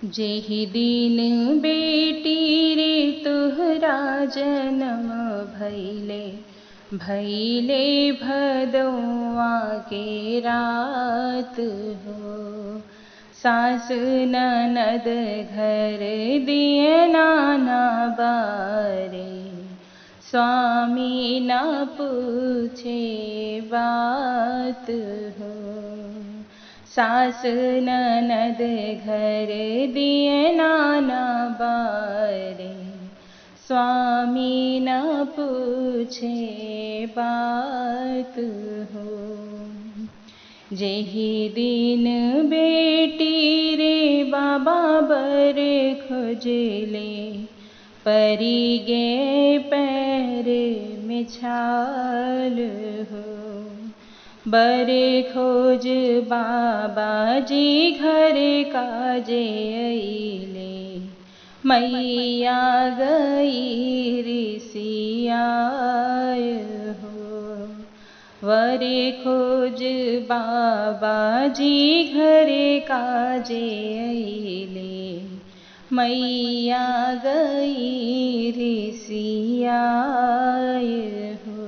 जेहि दिन बेटी रे तुहरा जन्म भैले, भैले भदौआ के रात हो। सास ननद घर दिए नाना बारे, स्वामी न पूछे बात हो। सास ननद घर दिए नाना बारे, स्वामी न पूछे बात हो। जेहि दिन बेटी रे बाबा बर खोजले, परी गे पैर में छाल हो। बर खोज बाबा जी घर काजे अइले, मैया गई रिसियाय हो। वर खोज बाबा जी घर काजे अइले, मैया गई रिसियाय हो।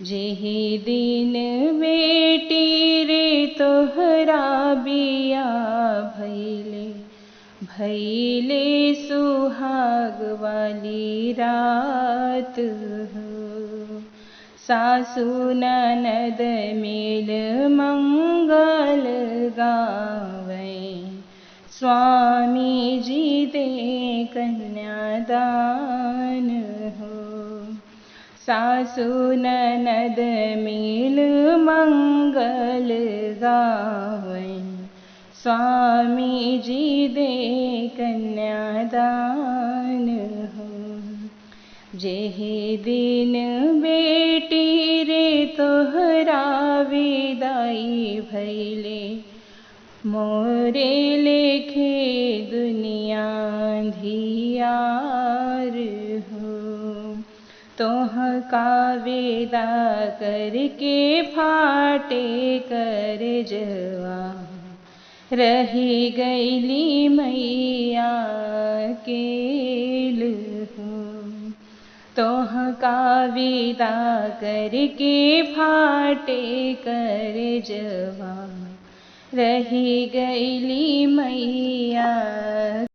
जेहि दिन बेटी रे तोहरा बिया भैले, भैले सुहाग वाली रात हो। सासु ननद मिल मंगल गावै, स्वामी जी दे कन्यादान हो। सासु ननद मिल मंगल गावै, स्वामी जी दे कन्यादान हो। जेहि दिन बेटी रे तोहरा विदाई भैले, मोरे लेखे दुनिया धियार हो। तोह का विदा करके फाटे कर जवा, रही गईली मैया केल हो। तोह का विदा करके फाटे कर जवा, रही गईली मैया